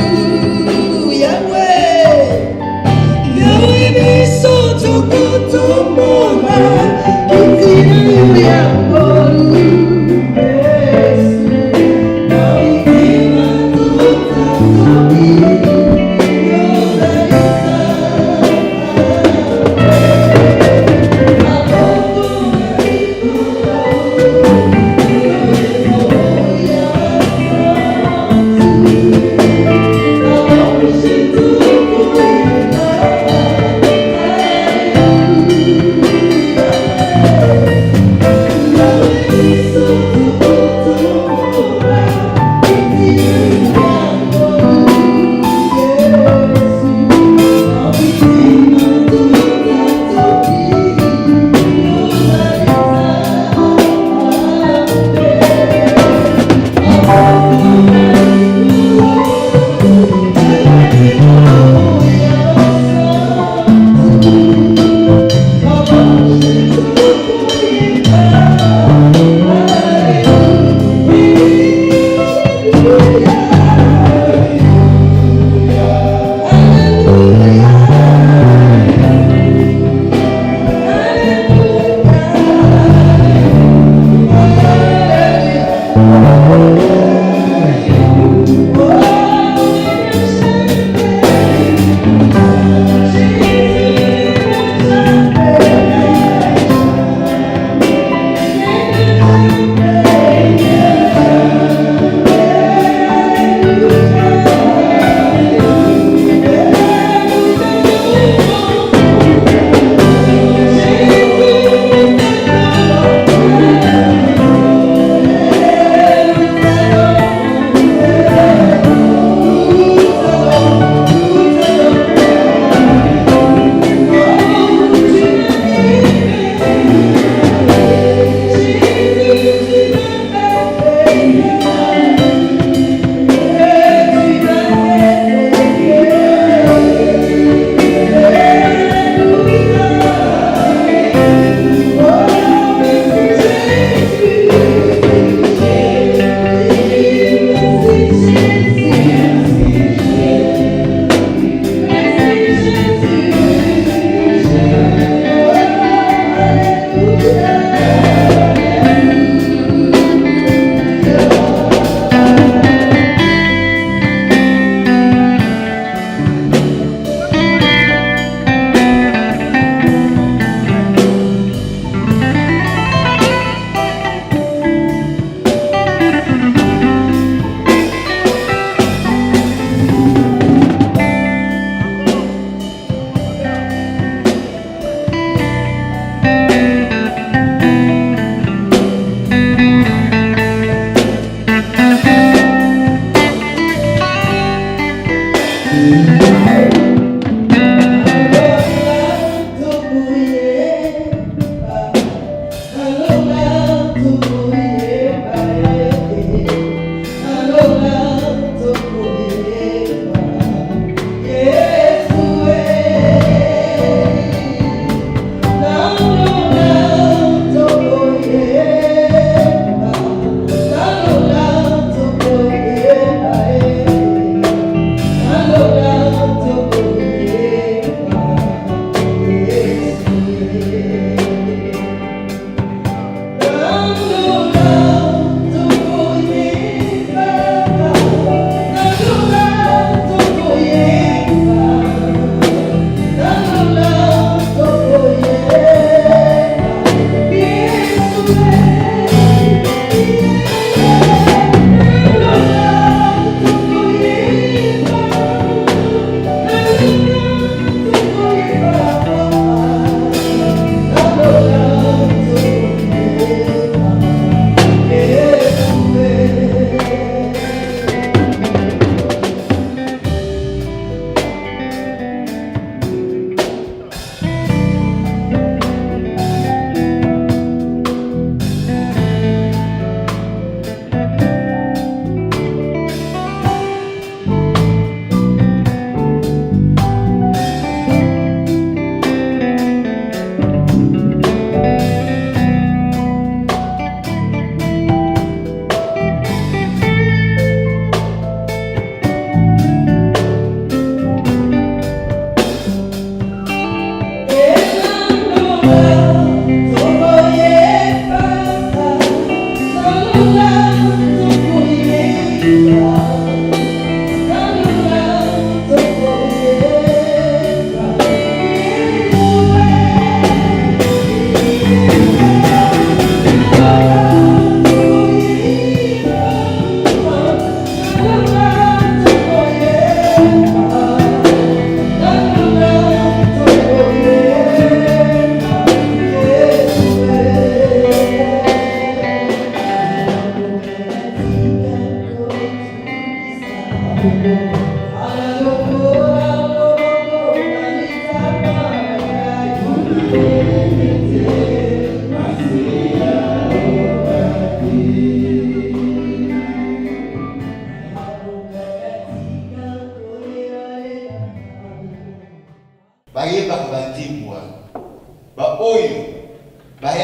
Alléluia, ouais.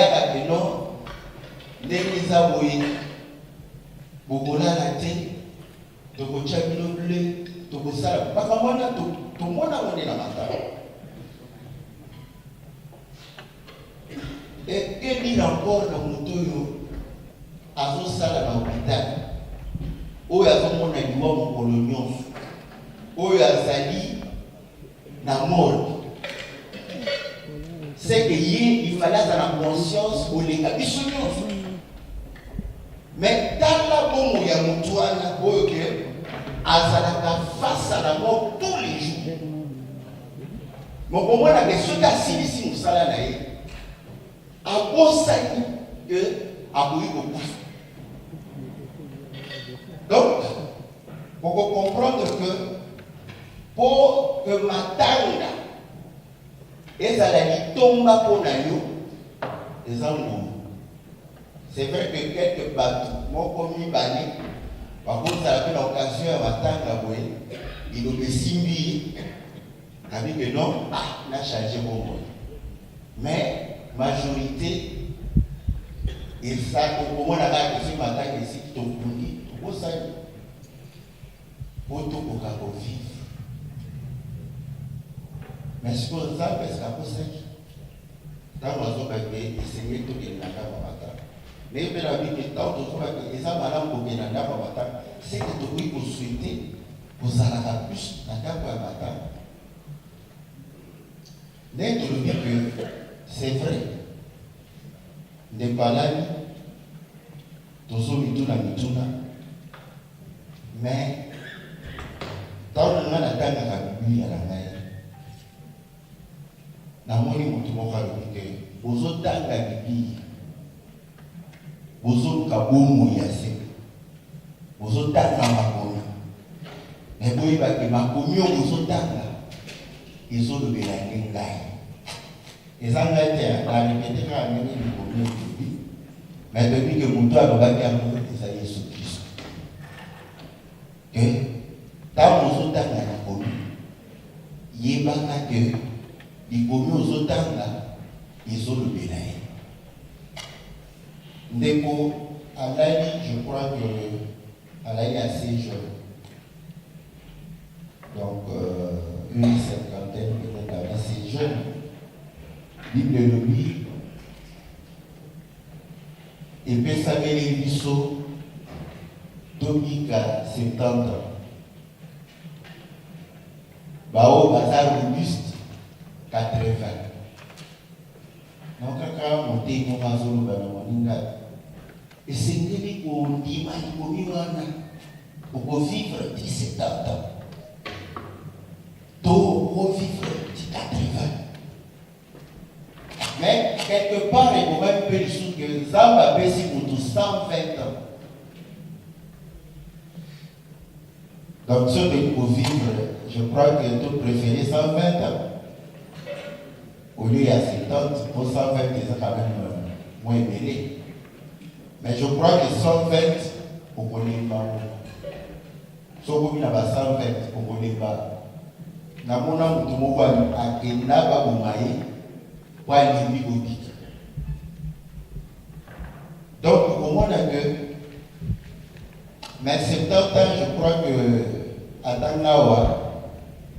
bayaka que non ndenge eza boye bokolala te tokotya bino ble tokosala makambo wana tomona ngo nde na matala que dire encore na moto oyo azosala na hôpital oyo azomona liwa mokolo nyonso oyo azali na mode c'est que il fallait avoir la conscience ou les biso nyonso mais tala bomo ya moto wana oyo ke azalaka face à la mort tous les jours mokomona ke soki asilisi mosala na ye abosani ke aboyi kokufa. Donc pour comprendre que pour que matanga ezala litomba mpona yo eza ngoma. C'est vrai que quelques bateaux moko mibale bakozala mpe na occasion ya matanga boye liloba esimbi abi que non na charge bongo mais majorité eza okomona kaka esi matanga esiki tokundi tokosali po tokoka kovivre. Mais ce qu'on a fait, c'est pour ça que dans le monde, essayer de gagner la bataille. Mais il y a des gens qui ont gagné la bataille. C'est que vous souhaitez, vous allez plus la bataille. N'est-ce que c'est vrai. N'est pas là, tous mituna. Mais dans le monde, on a Bible à la main. Namoni mutu moko alobi ke bozotanga bibi bozoluka bomo ya se bozotanga makomi me boyebake makomi oyo bozotanga ezolobela nde ngai eza ngai te narepete kaka ndenge likomi olobi me toyebi ke motu alobaki yango eza Yesu Kristo ke ntango ozotanga makomi yebaka ke likomi ozotanga ezolobela ye ndeko alali, je crois que alali assez jeune, donc une cinquantaine peut-être assez jeune. Bible le dit et puis ça met les bisous tobika 70 ans bao bazar robuste 80. Donc kaka monter mon mazolo bana moninga et c'est ngeli ko ndima ko miwana pour vivre 17 ans pour vivre 80. Mais quelque part il faut même peu de choses que Zamba pesi pour 120 ans. Donc ceux qui pour vivre, je crois que tout préféré 120 ans. Au lieu de 70, pour 120, c'est quand même moins mêlé. Mais je crois que 120, on ne connaît pas. Si on a 120, on ne connaît pas. Nous avons tout le monde à Kenya, pour aller au dit. Donc, au moins, mais 70 ans, je crois que à Tangawa,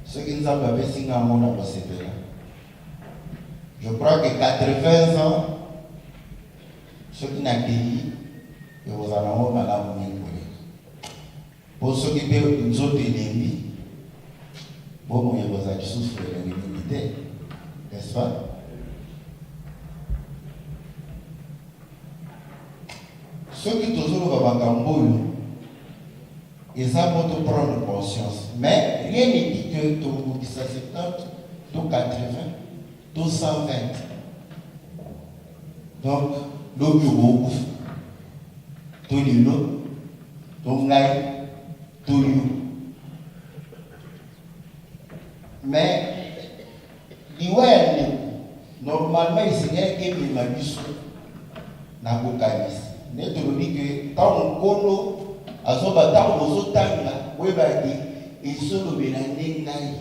ceux qui nous ont fait signer un monde à c'était là. Je crois que 80 ans, ceux qui n'ont dit que vous en avez malade. Pour ceux qui peuvent nous autres ennemis, bon, vous avez souffert de l'immunité, n'est-ce pas? Ceux qui toujours vont à ils savent pour prendre conscience. Mais rien ne dit que tout 70, tout 80, tout 120. Donc, le bureau, tout le lot, tout l'ail, tout le. Mais, normalement, il s'agit qu'il y ait des malus dans le calice. Nous avons dit que tant qu'on azoba tango ozotanga webaki esolobela nde ngai.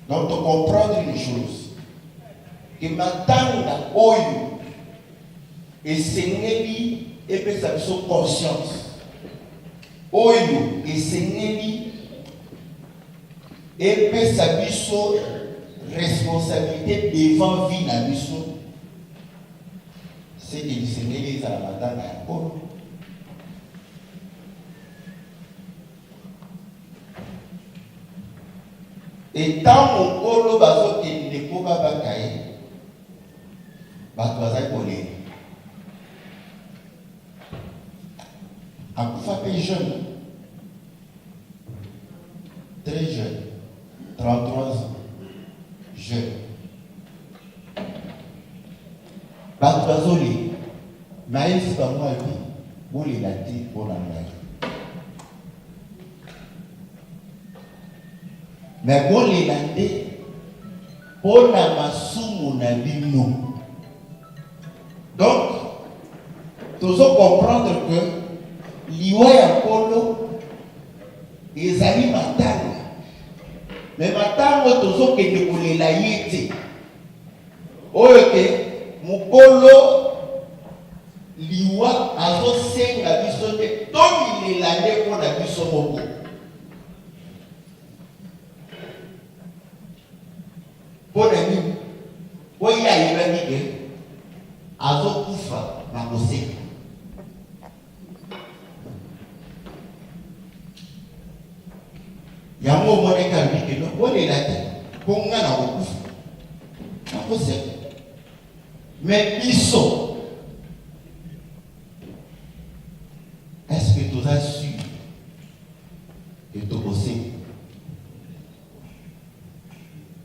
Donc de comprendre une chose, que matanga oyo esengeli epesa biso conscience oyo esengeli epesa biso responsabilité devant vie na biso c'est que lisengeli ezala matanga ya nkolo. Etango nkolo bazokende mpo babaka ye bato bazali kolela akufa mpe jeune, très jeune, 33 ans, jeune. Bato bazolela mayesi bango abi bolela te mpona ngai, mais bolela nde mpona masumu na bino. Donc tozo comprendre que liwa ya nkolo ezali matanga, mais matango tozokende kolela ye te oyo ke mokolo liwa azosenga biso te tomilela nde mpona biso moko. Mpona nini? Po ye ayebaki ke azokufa na kosenga. Yango omoneka bike no bolela te mpo nga na kokufa na kosenga. Mais biso est-ce que toza sûr que tokosenga?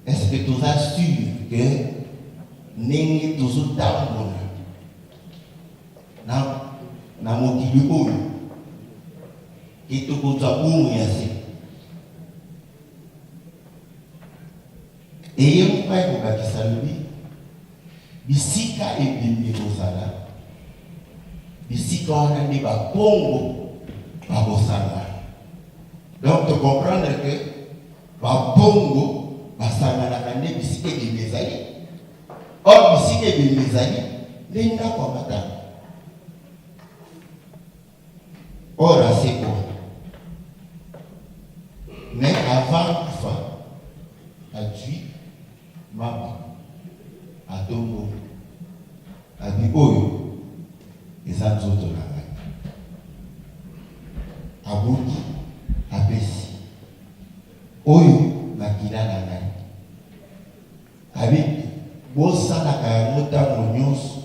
Est-ce que tu as sûr que ndenge tozotambola na mokili oyo ke tokozwa bomo ya se? Eye moko ekokakisa lobi bisika ebembe kozala, bisika wana nde bapongo bakosala. Donc tu comprendre que bapongo basanganaka nde bisika ebembe ezali. Or bisika ebembe ezali nde ndako ya matanga. Or aseko mais avant kufa adui mama atongo abi oyo eza nzoto na ngai, abuki apesi oyo makila na ngai, abi bosalaka yango ntango nyonso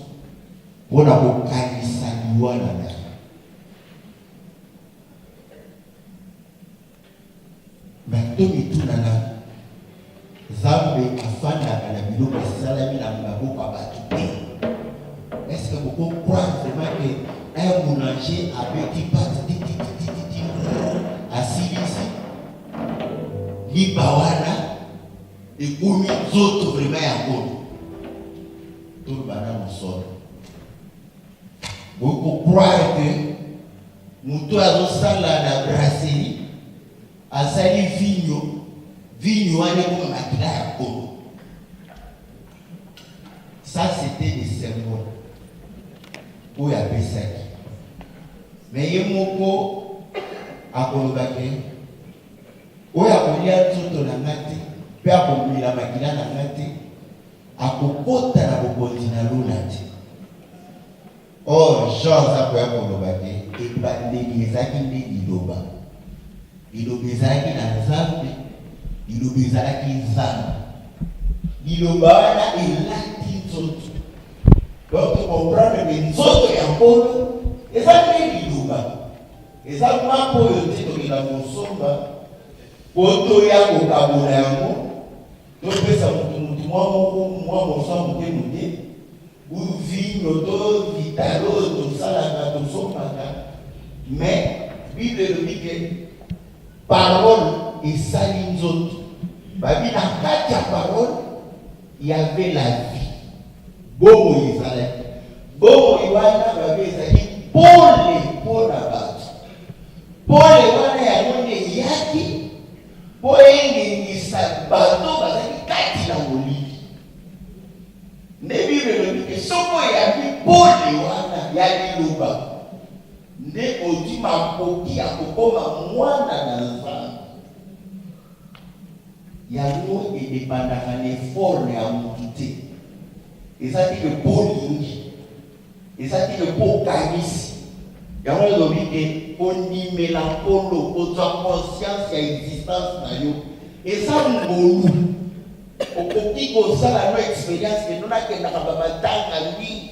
mpona kokanisa liwa na ngai. Bato mitunana Nzambe afandaka na biloko esalami na maboko ya bato te. Est-ce que vous comprenez vraiment que un boulanger abeti pati asilisi liba wana ekomi nzoto vraiment ya nkolo tolobana mosolo? Vous comprenez que moto azosala na brasserie asali vigno wana ekoma makila ya nkolo. Ça c'était des symboles oyo apesaki, mais ye moko akolobaki oyo akolia nzoto na nga te mpe akomela makila na nga te akokota na bokonzi na luna te. Or Jean aza koya kolobaki ebandeli ezalaki nde liloba, liloba ezalaki na Nzambe, liloba ezalaki Nzambe, liloba wana elati nzoto. Donc tu comprends que nzoto ya nkolo eza nde liloba, eza mapa oyo te tokenda kosomba po toya kokabola yango topesa mutu mwa mosa moke moke uvino to vitalo tosalaka tosombaka. Mais Bible elobi ke parole esali nzoto. Babi na kati ya parole il y avait la vie. Bomo ezalaki, bomo wana babi ezali pole mpona bato. Pole wana yango nde eyaki po engengisa bato bazali kati na molili. soko ya bipole wana ya liloba nde odi makoki ya kokoma mwana na nzambe yango edepandaka na effort ya motu te eza tike mpo lingi eza tike mpo kanisi yango elobi ke kondimela nkolo kozwa conscience ya existence na yo eza ngolu okoki kozala no expérience ke nonakendaka bamatanga mingi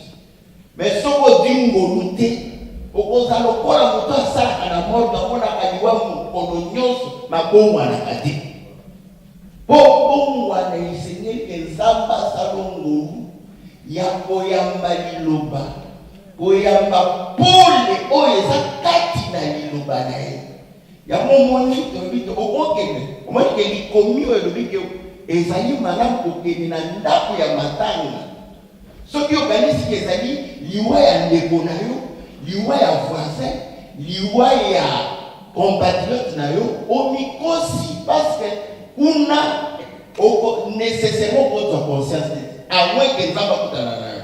mais soko odi ngolu te okoza lokola moto asalaka na morgue amonaka liwa mokolo nyonso mabongwanaka te mpo bongwana esengeli nzambe asala ngolu ya koyamba liloba koyamba pole oyo eza kati na liloba na ye yango omoni tolobi te okokende omoni ke likomi oyo elobi ke ezali malamu kokende na ndako ya matanga soki okanisi ezali liwa ya ndeko na yo liwa ya voisin liwa ya compatriote na yo omikosi parce que kuna nécessairement kozwa conscience te amoi ke nzambe akutana na yo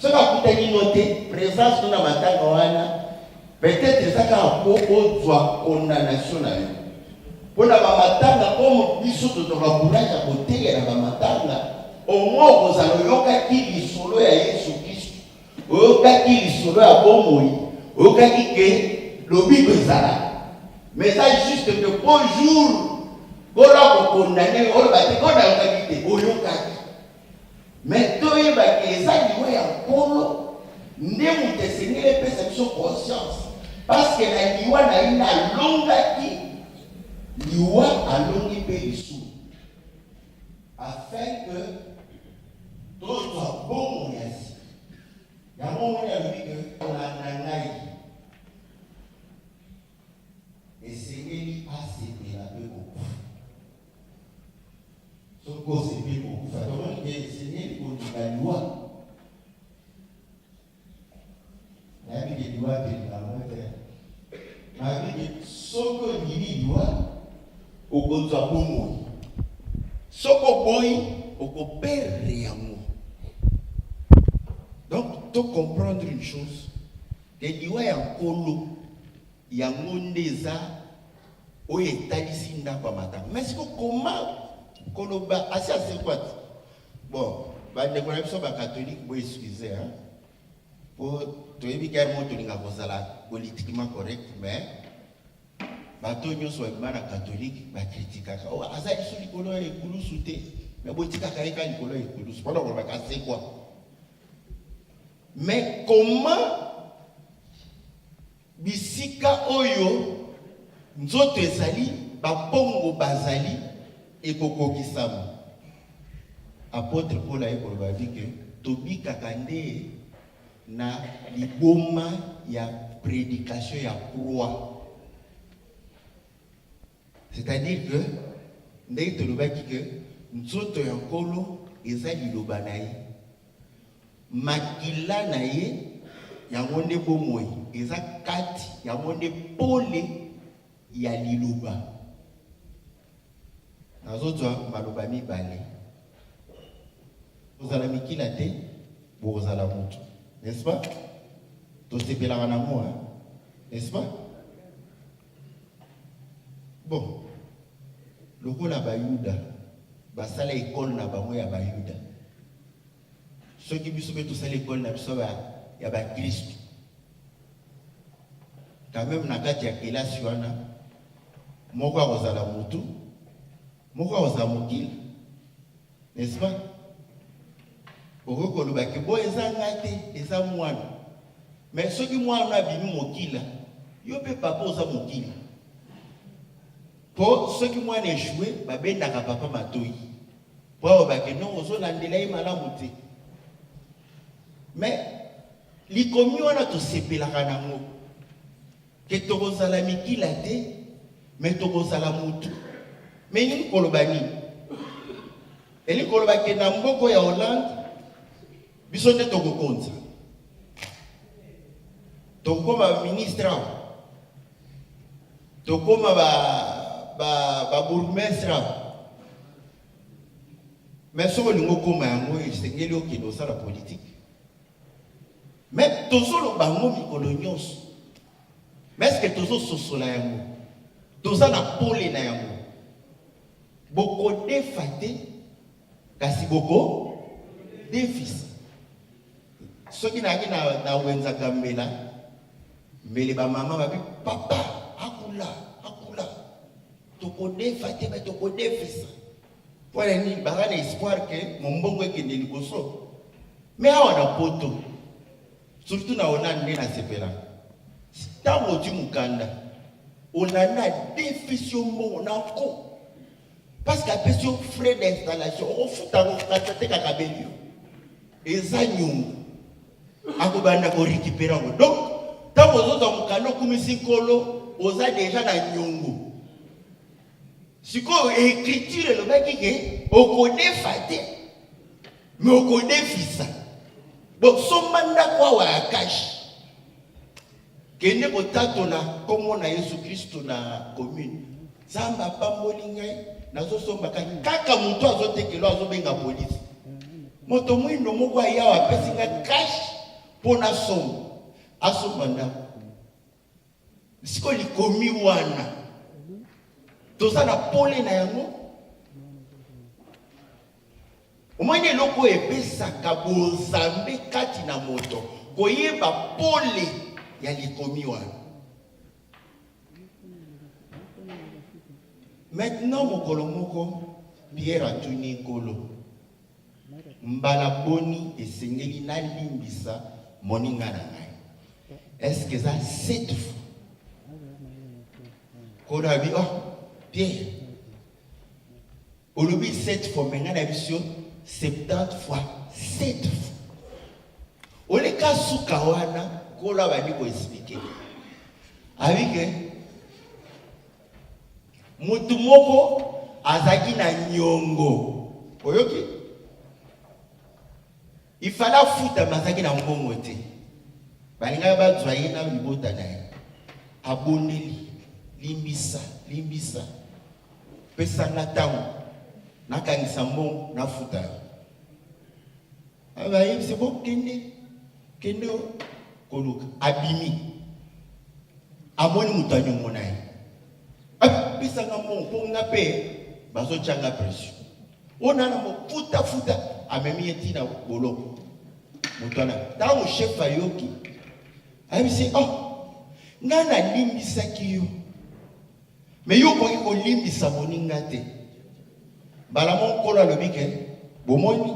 soki akutani no te présence no na matanga wana peut-être ezaka mpo ozwa condamnation na yo mpona bamatanga komo biso tozoka courage ya koteya na bamatanga omoi okozala oyokaki lisolo ya Yesu Kristo oyokaki lisolo ya bomoi oyokaki ke lobiko ezala mais ça juste que bonjour kola kokondane oyo bate kona yokaki te oyokaki mais toyebaki eza liwa ya nkolo nde moto esengeli epesa biso conscience parce que na liwa na ye nalongaki liwa alongi mpe lisumu afin que tozwa bomo ya sika yango omoni alobi ke kolanda ngai esengeli asepela mpe kokufa soki osepeli kokufa tomoni ke esengeli kolinga liwa nayebi ke liwa pelingango te nayebi ke soki olingi liwa okozwa bomoi soki oboyi okoperdre yango. Donc, tu comprendre une chose, que liwa ya nkolo yango ndeza oyo etalisi ndako ya matanga. Mais siko comment koloba asi asekwat bon bandeko na biso bakatholike bo excuse po toyebi kari mo tolinga kozala politiquement correct mais bato nyonso bayeba na katholike bakritikaka aza liso likolo ya ekulusu te mais botikaka ye ka likolo ya ekulusu mpona kolobaka asekwa. Mais comment bisika oyo nzoto ezali bapongo bazali ekokokisama apôtre Paul ayekoloba ke tobikaka nde na liboma ya prédication ya croix, c'est-à-dire que ndenge tolobaki ke nzoto ya nkolo eza liloba na ye makila na ye yango nde bomoi eza kati yango nde pole ya liloba. Nazozwa maloba mibale ozala mikila te bozala mutu, n'est-ce pas? Tosepelaka na moi, n'est-ce pas? Bon, lokola bayuda basala école na bango ya bayuda soki biso pe tosala école na biso ya bakristo quand même na kati ya kelasi wana moko akozala mutu moko akozala mokili, n'est-ce pas? Okokolobaki bo eza ngai te eza mwana mais soki mwana abimi mokila yo pe papa oza mokili po soki mwana echoué babendaka papa matoi po obaki non ozolandela ye malamu te. Mais likomi wana tosepelaka nango ke tokozala mikila te mais tokozala mutu. Mais nini koloba nini? Eli koloba ke na mboko ya Hollande biso nde tokokonza tokoma ministre tokoma ba bourgmestre mais soko lingo koma yango esengeli okende osala politique Mais toujours le bango mikolo nyonso. Mais est-ce que toujours sosola yango? Toza na pole na yango. Boko defate kasi boko defis. Soki na na wenza gambela mbele ba mama babi papa akula toko defate ba toko defis. Voilà ni bagana espoir que mon mbongo ekende liboso. Mais awa na poto surtout na onande na sepela. Tango tu mukanda on a déficit mbongo na ko. Parce qu'à question frais d'installation, on fout à l'autre kakabelio. Et ça nyungu. Akobanda ko récupérer. Donc, tant que vous avez un canon comme Sikolo, vous avez déjà la nyungu. Si vous écriture le mec qui on connaît faté, mais on connaît fils. Donc, son mandat quoi ou à cash. Kende botato na comme on a Jésus Christ na commune. Zamba pambolingai. Nazo somba kaka mutu azotekelo azobenga police. Moto mwindo moko ya apesinga cash pona somba. Asomba ndako. Siko likomi wana. Toza na pole na yango. Omanye loko epesaka bozambe kati na moto. Koyeba pole ya likomi wana. Maintenant, mon colomoko, Pierre a tuni kolo. Mbala boni et sengeli na limbisa moninga na ngai. Est-ce que ça 7 fois? Koda bi Pierre. Olobi 7 fois menga na biso 70 fois 7 fois. Oleka suka wana kola bani ko expliquer. Avec mutu moko azaki na nyongo. Oyoki? Il fallait foutre mazaki na mbongo te. Balinga ba zwaye na libota na ye. Aboneli, limbisa. Pesa na tango. Na kanisa mbongo na futa. Aba yim c'est bon kende koluka abimi. Amoni mutanyo monaye. Bisanga mon ponga pe bazo changa pression. Ona na mo futa amemi etina boloko. Mutana tango chef ayoki. Ayebisi ngana limbisa kiyo. Mais yo ko limbisa moninga te. Bala mon kola lobike bomoni.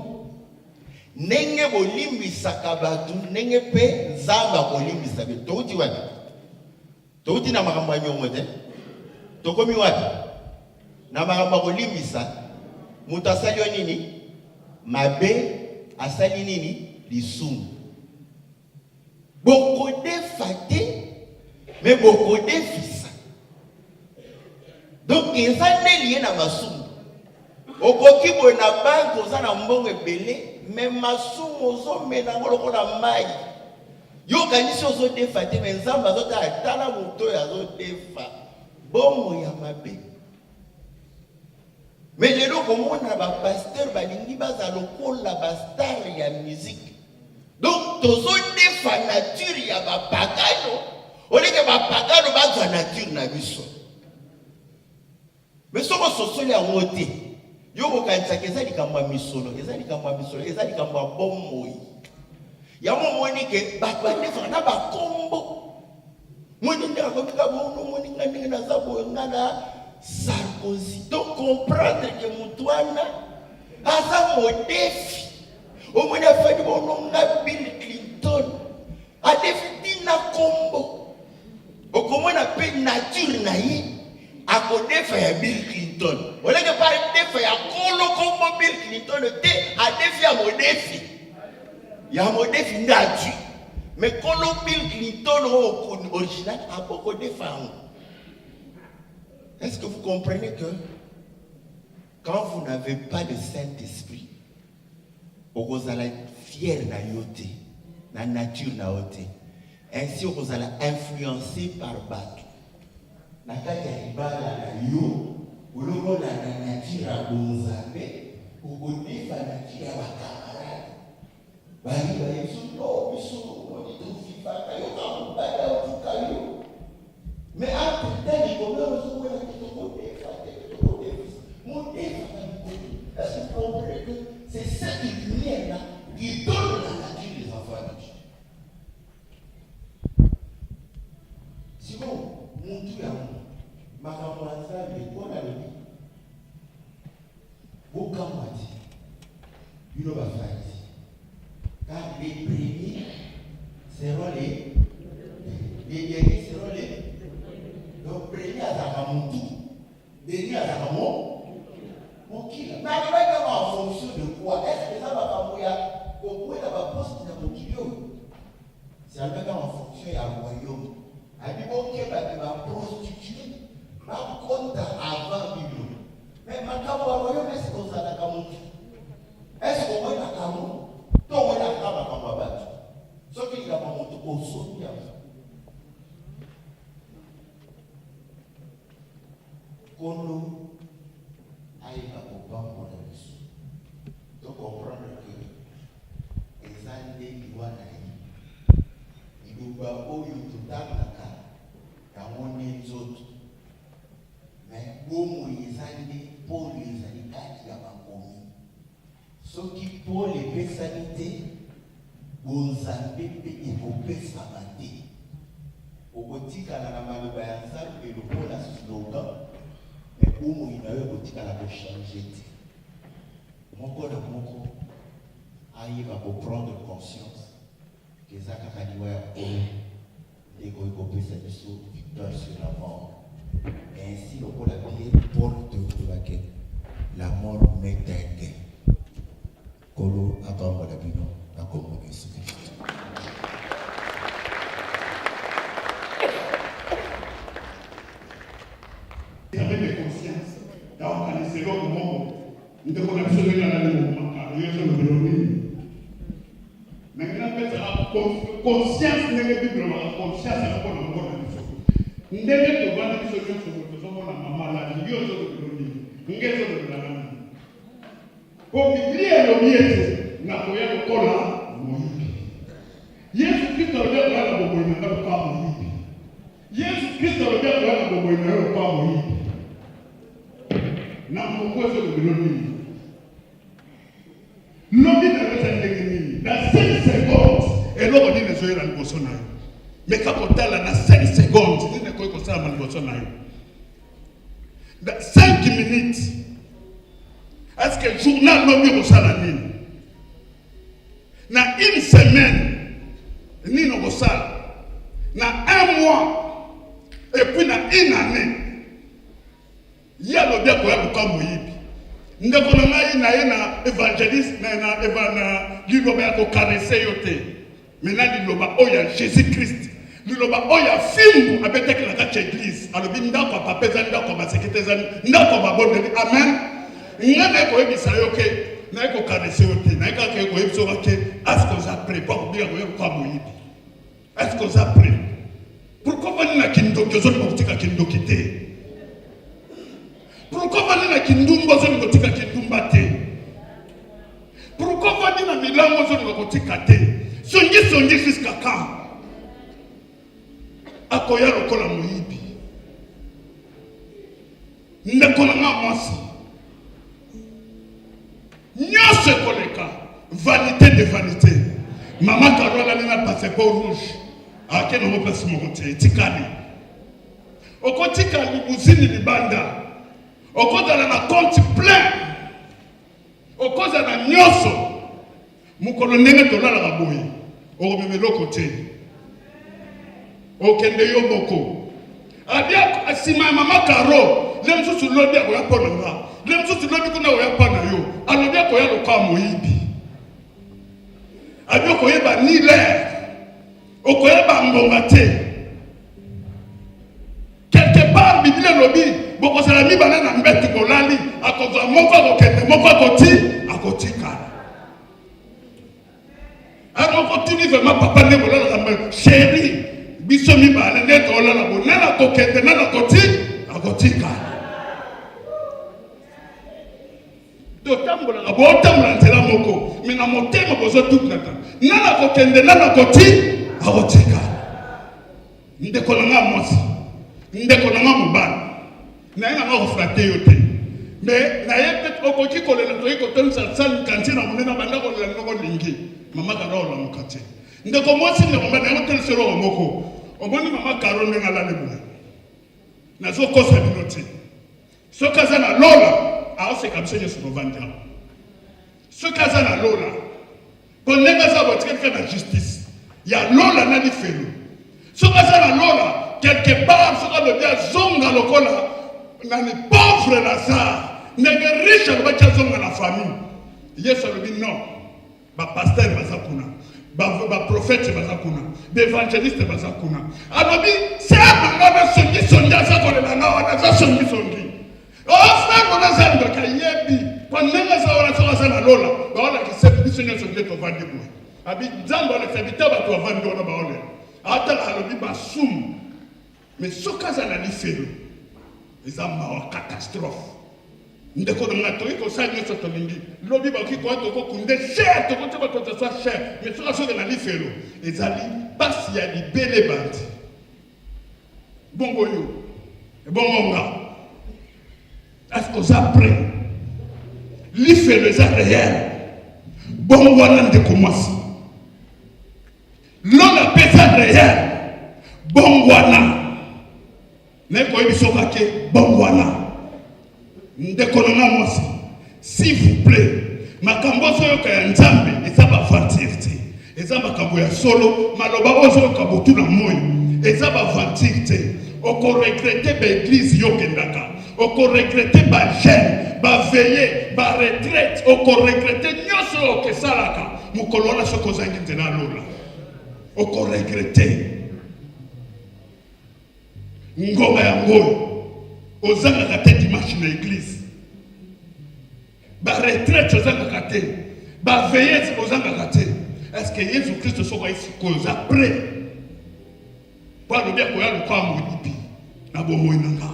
Nenge bo limbisa kabatu nenge pe zamba ko limbisa be. Touti wapi? Touti na makambo nyongo te. Tokomi wapi? Na makambo kolimbisa mutu asali nini? Mabe asali nini? Lisumu. Boko defate mais boko defisa. Donc eza lié na masumu. Okoki bo na banque oza na mbongo ebele mais masumu ozo mena ngoloko na mai. Yo kanisi ozo defate mais nzamba zota atala muto ya zo defa. Bongo ya mabe. Mais les gens comme on a ba pasteur balingi baza lokola ba star ya musique. Donc tozo defa nature ya ba pagano. Oleke ba pagano baza nature na biso. Mais soko sosoli ya wote. Yo ko kanisa keza likamba misolo, eza likamba bomoi. Ya momoni ke ba defa na ba kombo. Moni ndaka komika bono moni ngani na zabo ngana Sarkozy. Donc comprendre que Moutouana a sa modefi. Au moins a fait bono nga Bill Clinton. A défi na combo. Au comment na pe nature na yi a ko defa ya Bill Clinton. Wala ke par defa ya kolo combo Bill Clinton te a défi ya modefi. Ya modefi ndatu. Mais quand on Bill Clinton au original a beaucoup de femmes. Est-ce que vous comprenez que quand vous n'avez pas de Saint-Esprit, vous allez être fier de la nature na yote. Ainsi vous allez influencer par bateau. Na kati ya ibada na yo, uloko na nature ya bonzabe, ukodefa nature ya bakamarade. Bali ba yesu no biso les premiers seront les derniers seront les. Donc, premier à mon tout, dernier à mon kilo. Mais en fonction de quoi? Est-ce que ça va pas pour la poste de mon kilo? C'est avec en fonction du royaume. A dit bon, qui va prostituer, va compte avant Bible. Mais maintenant, le royaume, est-ce qu'on s'en a comme est-ce qu'on va la camon? Tout le monde a la camon comme battu. Ce qui a pas monté au sommet. Kono aïba au bas pour la mission. Donc comprendre que les années qui vont aller, ils doivent avoir eu tout à l'heure dans les autres. Mais pour les années, pour les années qui ont commis, ceux qui pour les personnalités, bon santé et pour personnalité. Au côté quand la maloba et le pour la slogan. Mais où il a eu petit à la changer. Mon corps de mon corps arrive à prendre conscience que ça a dit et qu'on peut cette victoire sur la mort. Et ainsi, le corps de pied porte de la mort m'éteint. Colo à part la bino, la communion Jésus-Christ. Avec des consciences, dans le second moment, nous devons absolument aller au moment, car Dieu est le béni. Maintenant, conscience négative, conscience est le bon. Nous devons voir les solutions sur le maman, la Dieu est le béni. Nous devons le béni. Pour Biblia le mieux, n'a pas eu le cola, Jésus Christ a le bien pour le corps. Jésus Christ a le bien pour le corps. Na pourquoi je le dis? L'homme dans 5 secondes, et l'homme dit les yeux dans le bosson. Mais quand on t'a dans 5 secondes, il n'y a pas de ça dans le bosson. Dans 5 minutes, est-ce que le journal n'a pas de ça dans l'île? Dans une semaine, ni dans ça. Dans 1 mois, et puis dans 1 année. Il y a le bien pour le Moïbi. Nous avons un évangéliste, nous avons caressé. Maintenant, nous avons Jésus-Christ. Nous avons un film avec l'église. Alors, nous avons un papa, nous avons un secrétaire, nous avons un bon Dieu. Amen. Nous avons un Israël, nous avons caressé. Nous avons un est-ce qu'on a pris pour bien le Moïbi? Est-ce qu'on a pris? Pourquoi vous n'avez pas quitté? Pourquoi vous n'avez pas quitté? Pourquoi vous n'avez pas quitté? Songez jusqu'à quand? Akoya lokola moyibi. Ndekona mwasi. Nyose koleka. Vanité de vanité. Maman Carola n'a pas passeport rouge. À quel moment place mon côté? Tikali. Au côté Tikali, Bouzini Libanda. Au côté de la compte plein. Au côté de la nyoso. Mon colonel de la raboui. Au remet l'autre côté. Au kende yo boko. Adia asima maman Caro. L'aime sous l'eau dia koya ponanga. L'aime sous l'eau biko na koya pana yo. Alobia koya loka moyibi. Adio koyeba ni l'air. Okoyeba mbongate. Quelque part Bible lobi boko sala mi banana mbetu kolali akoza moko akokende moko akotika. Alors continue vraiment papa ne bolala chérie biso mi bana ne tolala bonana kokende nana akotika. Dotambola botambola ntela moko mina motema bozo tuknata nana kokende nana akotika. Ndeko na mwasi ndeko na mubana na ina ma ofrate yote mais na yete okoki kolela to yiko ton sal kantina munena banda kolela ngoko lingi mama Caro la mukate ndeko mwasi ne mbana yote sero moko omoni mama Caro ne ngala ne bula na zo kosa binoti so kaza na lola a se kamse Yesu novanda so kaza na lola konenga za botre que la justice. Il y a lola na lifelo. Ce que ça la lola quelque part ce que le bien zonga lokola na ni pauvre Lazare, n'est riche le ba zonga la famille. Yesu le dit non. Ba pasteur bazakuna. Ba prophète bazakuna. Ba évangéliste bazakuna. Alors c'est un mangana songi sonja ça ko le na wana songi songi. Oh frère on a ça donc yebi. Pendant que ça na lola, ba ona ki se bisonya songi to vandi boy. Abi nzambe le serviteur ba to vandi ona ba ole. Ata la lobi ba sum. Mais ce cas ça na lifelo. Eza ma catastrophe. Ndeko na to iko sa nyoso to mingi. Lobi ba ki ko to ko kunde cher to ko to ko to soit cher. Mais ce cas ça na lifelo. Ezali pasi ya libele bandi. Bongo yo. E bongo nga. Est-ce que ça prêt? Lifelo eza réel. Bongo wana ndeko mwasi. L'on appelle ça réel. Bongwana. Neko ebisoka ke bongwana. Ndekolona mwasi. S'il vous plaît. Makambo soyo ka nzambe eza ba vantirte. Eza makambo ya solo, maloba ozo ka botu na moyo. Eza ba vantirte. Oko regretter ba église yo kendaka. Oko regretter ba jeune, ba veiller, ba retraite, oko regretter nyoso ke salaka. Mukolona soko zangi tena lola. Oko regretter ngoma ya ngoyo ozanga kate dimanche na église ba retraite ozanga kate ba veillesse ozanga kate. Est-ce que Jésus Christ soko ici cause après pas le bien ko ya lokwa moyibi na bomoyi nanga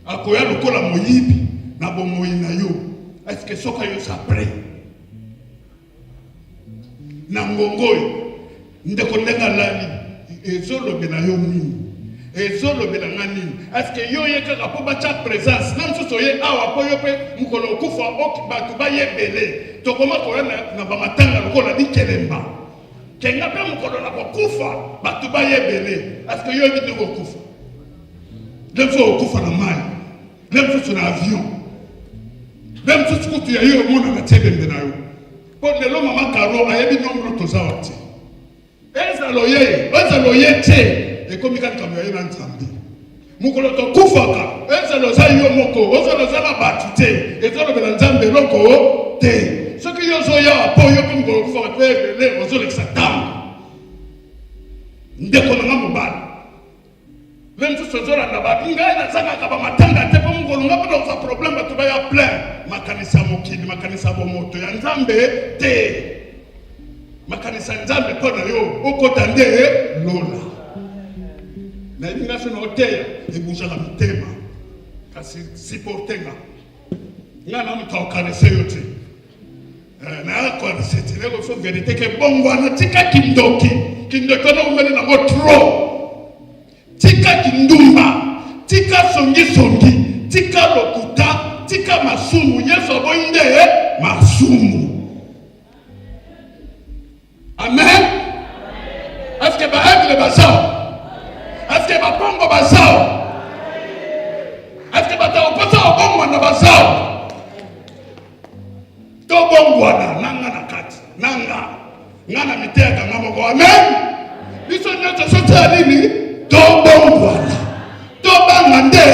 akoya lokola moyibi na bomoyi na yo. Est-ce que soko yo après na ngongoyo ndeko ndenga lali ezolobela yo nini ezolobela nga nini? Est-ce que yo yekaka po bacha présence na msusu ye awa po yo pe mukolo okufa oki batu bayebele tokoma koya na bamatanga lokola dikelemba kenga pe mukolo na kokufa batu bayebele. Est-ce que yo yebite kokufa lemso okufa na mai lemso na avion lemso kutu ya yo mona na tebembe na yo po lelo mama karo ayebi nombre tozawati ezaloye te ekomi kaka kamyo ye na nzambe mukolo tokufaka ezaloza yo moko ozaloza na batu te ezalobela nzambe eloko te soki yo ozoya po yo pe mukolo okufaka pe ebele ozolekisa ntango ndeko na nga mobali le mosusu ozolanda bato ngai nazangaka bamatanga te po mukolo nga mpona oza problème bato baya plein makanisa ya mokili makanisa ya bomoto ya nzambe te makanisa nzambe mpona yo okota nde lola na ebinga so na oteya ebuzaka mitema kasi siporte nga na moto aokanise yo te na akokanise te leko so verite ke bongwana tika kindoki wana umeli nango tro tika kindumba tika songi tika lokuta tika masumu yesu aboyi nde masumu. Amen. Est-ce que baaigle bazao? Est-ce que bapongo bazao? Est-ce que bataokosa obongwana bazao? To bongwana nanga na kati nanga ngana miteka ngamoko. Amen. Biso nyoto sote nini? To bongwana to banga nde.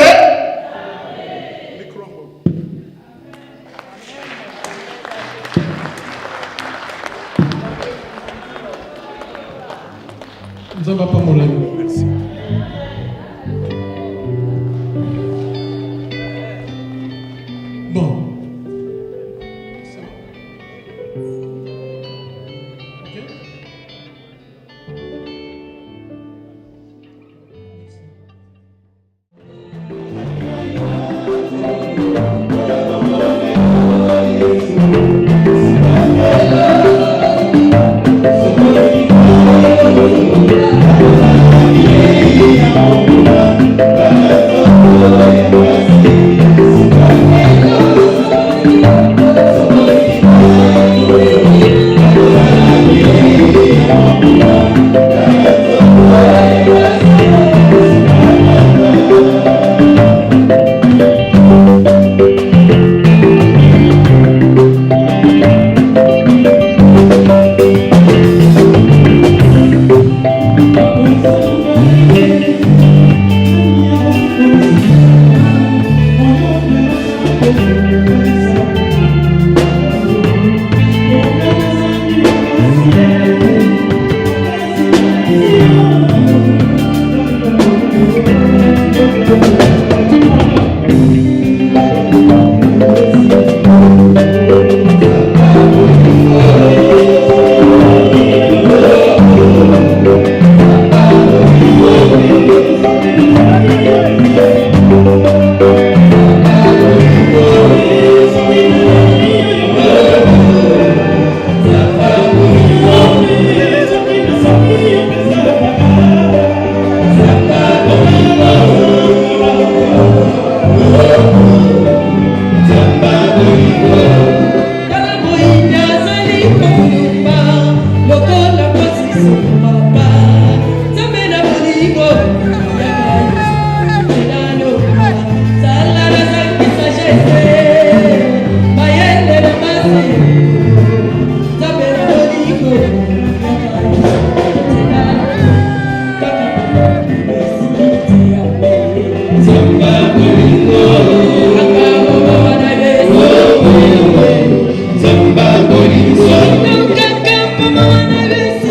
Merci. Bon. C'est bon. Ok. Yeah.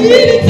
Yes.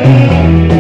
Amen.